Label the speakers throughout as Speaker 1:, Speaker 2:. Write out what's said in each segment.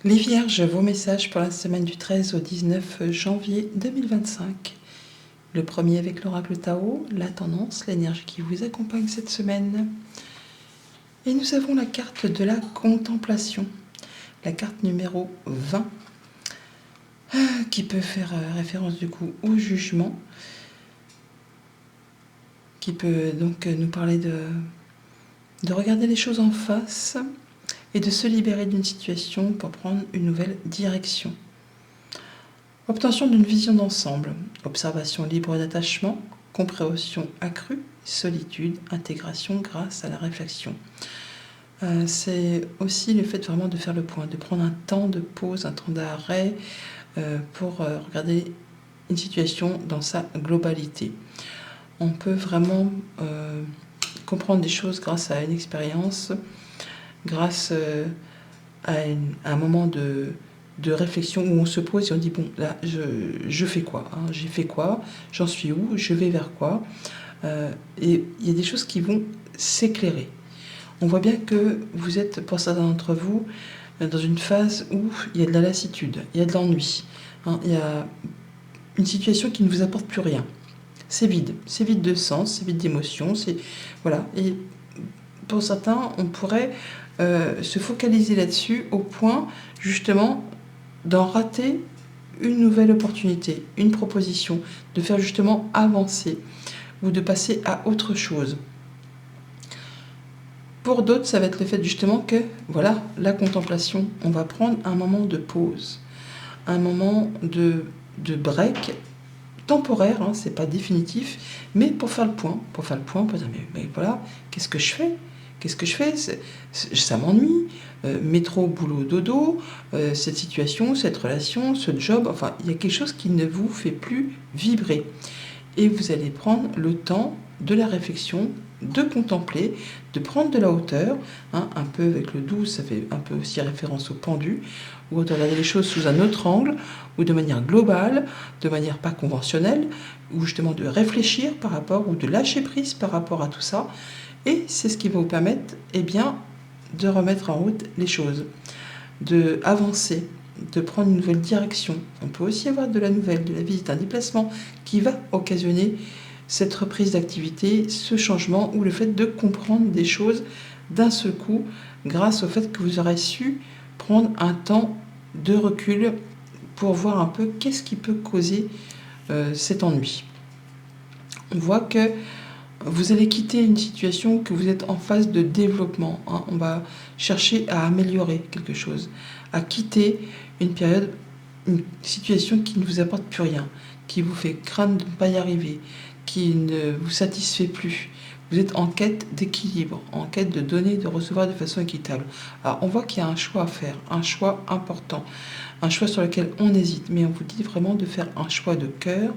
Speaker 1: Les Vierges, vos messages pour la semaine du 13 au 19 janvier 2025. Le premier avec l'oracle Tao, la tendance, l'énergie qui vous accompagne cette semaine. Et nous avons la carte de la contemplation, la carte numéro 20, qui peut faire référence du coup au jugement, qui peut donc nous parler de regarder les choses en face et de se libérer d'une situation pour prendre une nouvelle direction. Obtention d'une vision d'ensemble, observation libre d'attachement, compréhension accrue, solitude, intégration grâce à la réflexion. C'est aussi le fait vraiment de faire le point, de prendre un temps de pause, un temps d'arrêt pour regarder une situation dans sa globalité. On peut vraiment comprendre des choses grâce à une expérience, grâce à un moment de réflexion où on se pose et on dit bon là je fais quoi, hein, j'ai fait quoi, j'en suis où, je vais vers quoi, et il y a des choses qui vont s'éclairer. On voit bien que vous êtes, pour certains d'entre vous, dans une phase où il y a de la lassitude, il y a de l'ennui, hein, il y a une situation qui ne vous apporte plus rien. C'est vide de sens, c'est vide d'émotion, c'est voilà. Et pour certains, on pourrait se focaliser là-dessus au point justement d'en rater une nouvelle opportunité, une proposition, de faire justement avancer ou de passer à autre chose. Pour d'autres, ça va être le fait justement que, voilà, la contemplation, on va prendre un moment de pause, un moment de break temporaire, hein, c'est pas définitif, mais pour faire le point, pour dire mais voilà, qu'est-ce que je fais ? Ça m'ennuie, métro, boulot, dodo, cette situation, cette relation, ce job, enfin, il y a quelque chose qui ne vous fait plus vibrer. Et vous allez prendre le temps de la réflexion, de contempler, de prendre de la hauteur, hein, un peu avec le doux, ça fait un peu aussi référence au pendu, ou de regarder les choses sous un autre angle, ou de manière globale, de manière pas conventionnelle, ou justement de réfléchir par rapport, ou de lâcher prise par rapport à tout ça. Et c'est ce qui va vous permettre, de remettre en route les choses, de avancer, de prendre une nouvelle direction. On peut aussi avoir de la nouvelle, de la visite, un déplacement qui va occasionner cette reprise d'activité, ce changement ou le fait de comprendre des choses d'un seul coup grâce au fait que vous aurez su prendre un temps de recul pour voir un peu qu'est-ce qui peut causer cet ennui. On voit que vous allez quitter une situation que vous êtes en phase de développement, hein. On va chercher à améliorer quelque chose, à quitter une période, une situation qui ne vous apporte plus rien, qui vous fait craindre de ne pas y arriver, qui ne vous satisfait plus. Vous êtes en quête d'équilibre, en quête de donner, de recevoir de façon équitable. Alors on voit qu'il y a un choix à faire, un choix important, un choix sur lequel on hésite, mais on vous dit vraiment de faire un choix de cœur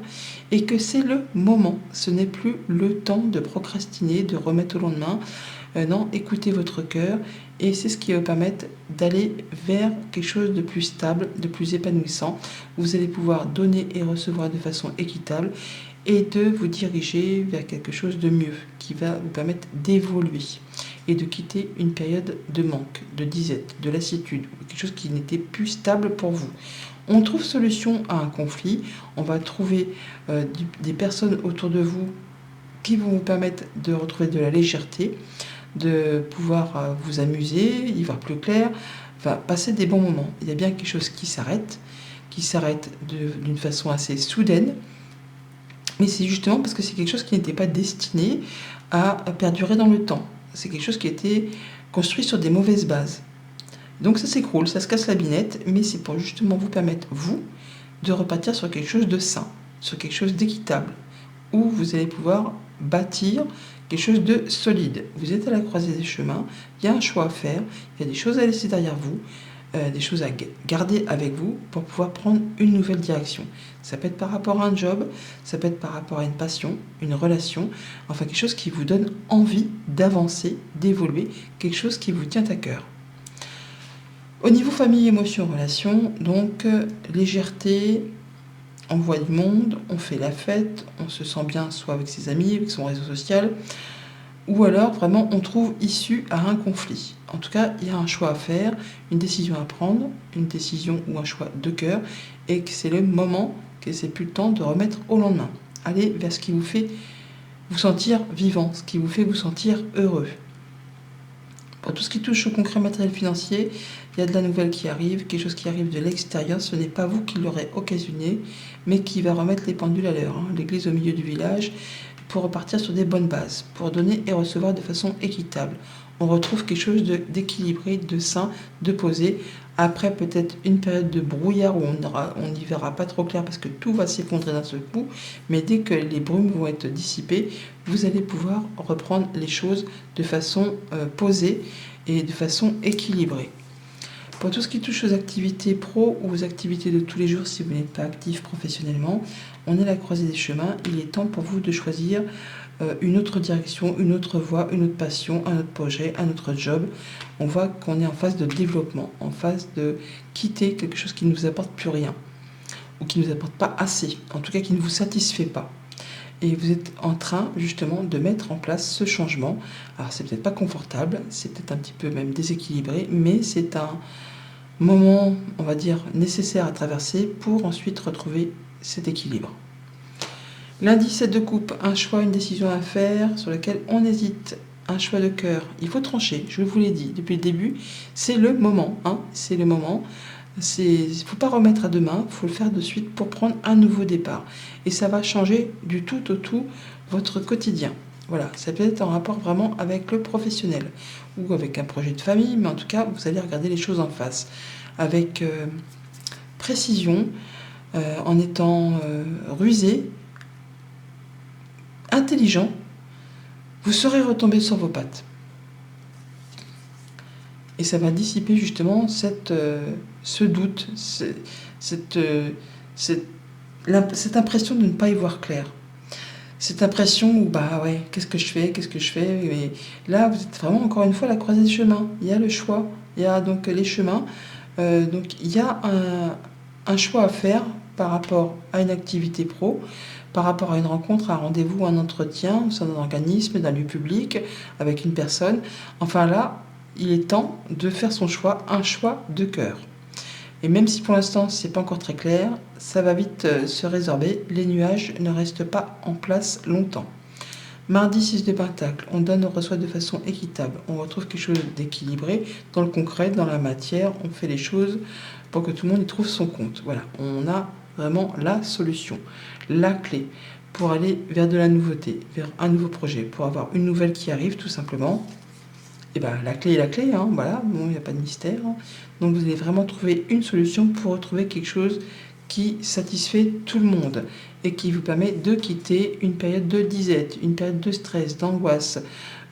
Speaker 1: et que c'est le moment, ce n'est plus le temps de procrastiner, de remettre au lendemain. Non, écoutez votre cœur et c'est ce qui va vous permettre d'aller vers quelque chose de plus stable, de plus épanouissant. Vous allez pouvoir donner et recevoir de façon équitable et de vous diriger vers quelque chose de mieux qui va vous permettre d'évoluer et de quitter une période de manque, de disette, de lassitude, quelque chose qui n'était plus stable pour vous. On trouve solution à un conflit, on va trouver des personnes autour de vous qui vont vous permettre de retrouver de la légèreté, de pouvoir vous amuser, y voir plus clair, enfin, passer des bons moments. Il y a bien quelque chose qui s'arrête d'une façon assez soudaine, mais c'est justement parce que c'est quelque chose qui n'était pas destiné à perdurer dans le temps. C'est quelque chose qui a été construit sur des mauvaises bases. Donc ça s'écroule, ça se casse la binette, mais c'est pour justement vous permettre, vous, de repartir sur quelque chose de sain, sur quelque chose d'équitable, où vous allez pouvoir bâtir quelque chose de solide. Vous êtes à la croisée des chemins, il y a un choix à faire, il y a des choses à laisser derrière vous, des choses à garder avec vous pour pouvoir prendre une nouvelle direction. Ça peut être par rapport à un job, ça peut être par rapport à une passion, une relation, enfin quelque chose qui vous donne envie d'avancer, d'évoluer, quelque chose qui vous tient à cœur. Au niveau famille, émotion, relation, donc légèreté, on voit du monde, on fait la fête, on se sent bien soit avec ses amis, avec son réseau social, ou alors vraiment on trouve issue à un conflit. En tout cas, il y a un choix à faire, une décision à prendre, une décision ou un choix de cœur, et que c'est le moment, que c'est plus le temps de remettre au lendemain. Allez vers ce qui vous fait vous sentir vivant, ce qui vous fait vous sentir heureux. Pour tout ce qui touche au concret matériel financier, il y a de la nouvelle qui arrive, quelque chose qui arrive de l'extérieur, ce n'est pas vous qui l'aurez occasionné, mais qui va remettre les pendules à l'heure, l'église au milieu du village, pour repartir sur des bonnes bases, pour donner et recevoir de façon équitable. On retrouve quelque chose d'équilibré, de sain, de posé, après peut-être une période de brouillard où on n'y verra pas trop clair parce que tout va s'effondrer d'un seul coup, mais dès que les brumes vont être dissipées, vous allez pouvoir reprendre les choses de façon posée et de façon équilibrée. Pour tout ce qui touche aux activités pro ou aux activités de tous les jours, si vous n'êtes pas actif professionnellement, on est à la croisée des chemins. Il est temps pour vous de choisir une autre direction, une autre voie, une autre passion, un autre projet, un autre job. On voit qu'on est en phase de développement, en phase de quitter quelque chose qui ne vous apporte plus rien ou qui ne vous apporte pas assez, en tout cas qui ne vous satisfait pas. Et vous êtes en train justement de mettre en place ce changement. Alors c'est peut-être pas confortable, c'est peut-être un petit peu même déséquilibré, mais c'est un moment, on va dire, nécessaire à traverser pour ensuite retrouver cet équilibre. Lundi, 7 de coupe, un choix, une décision à faire sur laquelle on hésite, un choix de cœur. Il faut trancher, je vous l'ai dit depuis le début, c'est le moment, c'est le moment. Il ne faut pas remettre à demain, il faut le faire de suite pour prendre un nouveau départ. Et ça va changer du tout au tout votre quotidien. Voilà, ça peut être en rapport vraiment avec le professionnel ou avec un projet de famille, mais en tout cas, vous allez regarder les choses en face avec précision, en étant rusé, intelligent, vous serez retombé sur vos pattes. Et ça va dissiper justement ce doute, cette impression de ne pas y voir clair. Cette impression où, qu'est-ce que je fais. Et là, vous êtes vraiment, encore une fois, à la croisée des chemins. Il y a le choix, il y a donc les chemins. Donc, il y a un choix à faire par rapport à une activité pro, par rapport à une rencontre, un rendez-vous, un entretien au sein d'un organisme, d'un lieu public, avec une personne. Enfin là, il est temps de faire son choix, un choix de cœur. Et même si pour l'instant c'est pas encore très clair, ça va vite se résorber, les nuages ne restent pas en place longtemps. Mardi, 6 de Pentacle, on donne, on reçoit de façon équitable, on retrouve quelque chose d'équilibré dans le concret, dans la matière, on fait les choses pour que tout le monde y trouve son compte. Voilà, on a vraiment la solution, la clé pour aller vers de la nouveauté, vers un nouveau projet, pour avoir une nouvelle qui arrive tout simplement. Et la clé est la clé, voilà, bon, il n'y a pas de mystère. Donc vous allez vraiment trouver une solution pour retrouver quelque chose qui satisfait tout le monde et qui vous permet de quitter une période de disette, une période de stress, d'angoisse,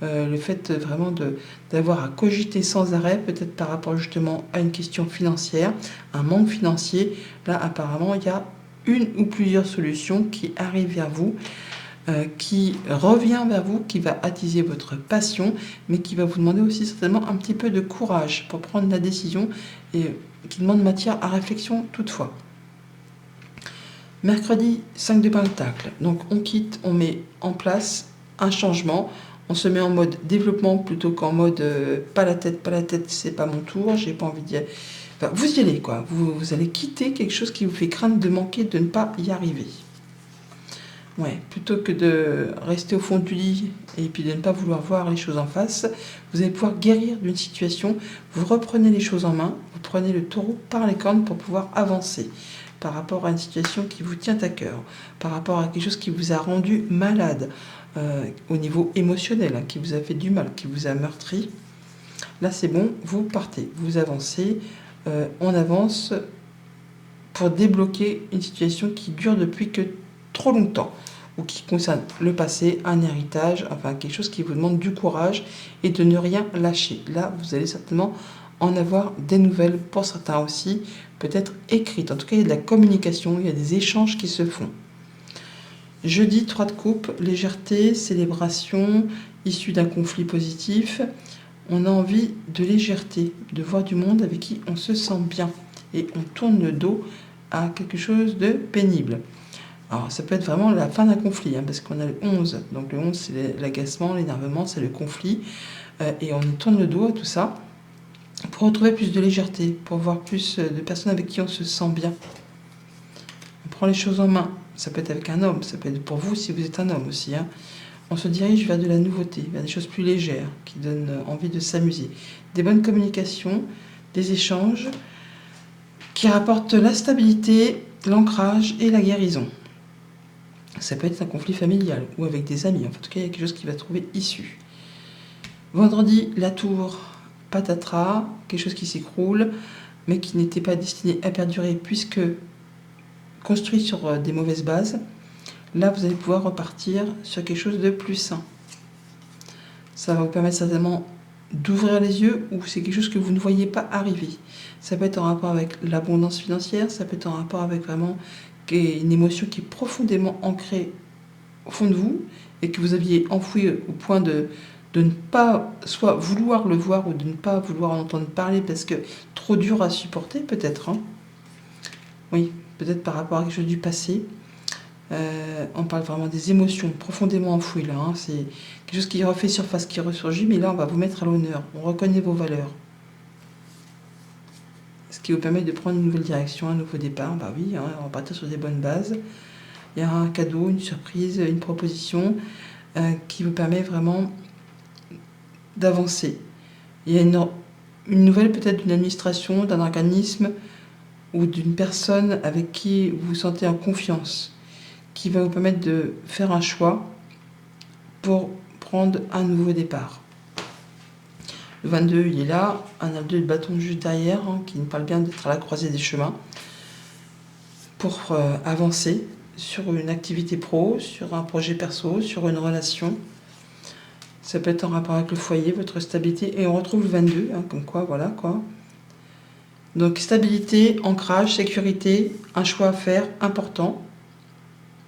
Speaker 1: le fait vraiment d'avoir à cogiter sans arrêt, peut-être par rapport justement à une question financière, un manque financier. Là, apparemment, il y a une ou plusieurs solutions qui arrivent vers vous, qui revient vers vous, qui va attiser votre passion, mais qui va vous demander aussi certainement un petit peu de courage pour prendre la décision et qui demande matière à réflexion toutefois. Mercredi, 5 de Pentacle. Donc on quitte, on met en place un changement. On se met en mode développement plutôt qu'en mode pas la tête, c'est pas mon tour, j'ai pas envie d'y aller. Enfin, vous y allez, quoi. Vous allez quitter quelque chose qui vous fait craindre de manquer, de ne pas y arriver. Ouais, plutôt que de rester au fond du lit et puis de ne pas vouloir voir les choses en face, vous allez pouvoir guérir d'une situation. Vous reprenez les choses en main, vous prenez le taureau par les cornes pour pouvoir avancer par rapport à une situation qui vous tient à cœur, par rapport à quelque chose qui vous a rendu malade au niveau émotionnel, qui vous a fait du mal, qui vous a meurtri. Là, c'est bon, vous partez, vous avancez, on avance pour débloquer une situation qui dure depuis que trop longtemps, ou qui concerne le passé, un héritage, enfin quelque chose qui vous demande du courage et de ne rien lâcher. Là, vous allez certainement en avoir des nouvelles, pour certains aussi, peut-être écrites. En tout cas, il y a de la communication, il y a des échanges qui se font. Jeudi, 3 de coupe, légèreté, célébration, issue d'un conflit positif. On a envie de légèreté, de voir du monde avec qui on se sent bien. Et on tourne le dos à quelque chose de pénible. Alors, ça peut être vraiment la fin d'un conflit, hein, parce qu'on a le 11. Donc, le 11, c'est l'agacement, l'énervement, c'est le conflit. Et on tourne le dos à tout ça pour retrouver plus de légèreté, pour voir plus de personnes avec qui on se sent bien. On prend les choses en main. Ça peut être avec un homme, ça peut être pour vous si vous êtes un homme aussi, hein. On se dirige vers de la nouveauté, vers des choses plus légères, qui donnent envie de s'amuser. Des bonnes communications, des échanges qui rapportent la stabilité, l'ancrage et la guérison. Ça peut être un conflit familial ou avec des amis. En tout cas, il y a quelque chose qui va trouver issue. Vendredi, la tour, patatras, quelque chose qui s'écroule, mais qui n'était pas destiné à perdurer puisque construit sur des mauvaises bases. Là, vous allez pouvoir repartir sur quelque chose de plus sain. Ça va vous permettre certainement d'ouvrir les yeux ou c'est quelque chose que vous ne voyez pas arriver. Ça peut être en rapport avec l'abondance financière, ça peut être en rapport avec vraiment une émotion qui est profondément ancrée au fond de vous et que vous aviez enfoui au point de ne pas soit vouloir le voir ou de ne pas vouloir en entendre parler parce que trop dur à supporter peut-être. Hein. Oui, peut-être par rapport à quelque chose du passé. On parle vraiment des émotions profondément enfouies là. Hein. C'est quelque chose qui refait surface, qui ressurgit, mais là on va vous mettre à l'honneur. On reconnaît vos valeurs. Ce qui vous permet de prendre une nouvelle direction, un nouveau départ. Bah oui, hein, on va partir sur des bonnes bases. Il y a un cadeau, une surprise, une proposition qui vous permet vraiment d'avancer. Il y a une nouvelle peut-être d'une administration, d'un organisme ou d'une personne avec qui vous vous sentez en confiance, qui va vous permettre de faire un choix pour prendre un nouveau départ. Le 22, il est là, un a de bâton juste derrière, hein, qui nous parle bien d'être à la croisée des chemins, pour avancer sur une activité pro, sur un projet perso, sur une relation. Ça peut être en rapport avec le foyer, votre stabilité, et on retrouve le 22, hein, comme quoi, voilà quoi. Donc stabilité, ancrage, sécurité, un choix à faire important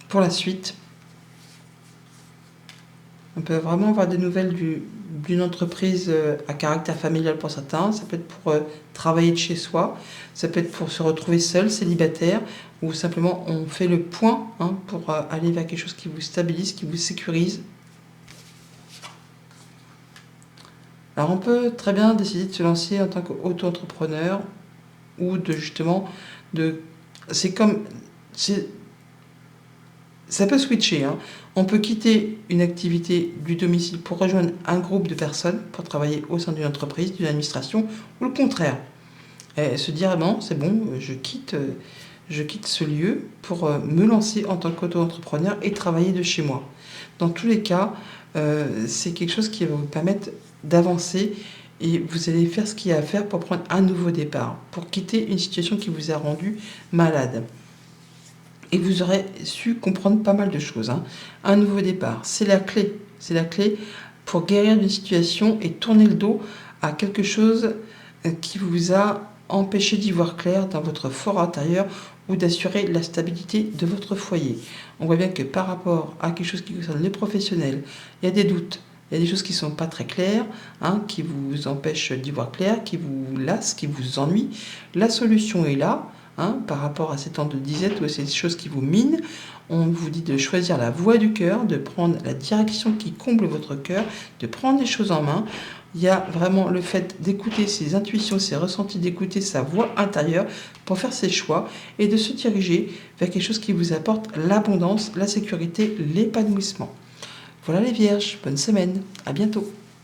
Speaker 1: pour la suite. On peut vraiment avoir des nouvelles d'une entreprise à caractère familial pour certains. Ça peut être pour travailler de chez soi. Ça peut être pour se retrouver seul, célibataire, ou simplement on fait le point hein, pour aller vers quelque chose qui vous stabilise, qui vous sécurise. Alors on peut très bien décider de se lancer en tant qu'auto-entrepreneur ou ça peut switcher. Hein. On peut quitter une activité du domicile pour rejoindre un groupe de personnes, pour travailler au sein d'une entreprise, d'une administration, ou le contraire. Et se dire, non, c'est bon, je quitte ce lieu pour me lancer en tant qu'auto-entrepreneur et travailler de chez moi. Dans tous les cas, c'est quelque chose qui va vous permettre d'avancer et vous allez faire ce qu'il y a à faire pour prendre un nouveau départ, pour quitter une situation qui vous a rendu malade. Et vous aurez su comprendre pas mal de choses. Hein. Un nouveau départ, c'est la clé. C'est la clé pour guérir d'une situation et tourner le dos à quelque chose qui vous a empêché d'y voir clair dans votre fort intérieur ou d'assurer la stabilité de votre foyer. On voit bien que par rapport à quelque chose qui concerne les professionnels, il y a des doutes, il y a des choses qui ne sont pas très claires, hein, qui vous empêchent d'y voir clair, qui vous lassent, qui vous ennuient. La solution est là. Hein, par rapport à ces temps de disette ou à ces choses qui vous minent, on vous dit de choisir la voie du cœur, de prendre la direction qui comble votre cœur, de prendre les choses en main. Il y a vraiment le fait d'écouter ses intuitions, ses ressentis, d'écouter sa voix intérieure pour faire ses choix et de se diriger vers quelque chose qui vous apporte l'abondance, la sécurité, l'épanouissement. Voilà les vierges, bonne semaine, à bientôt.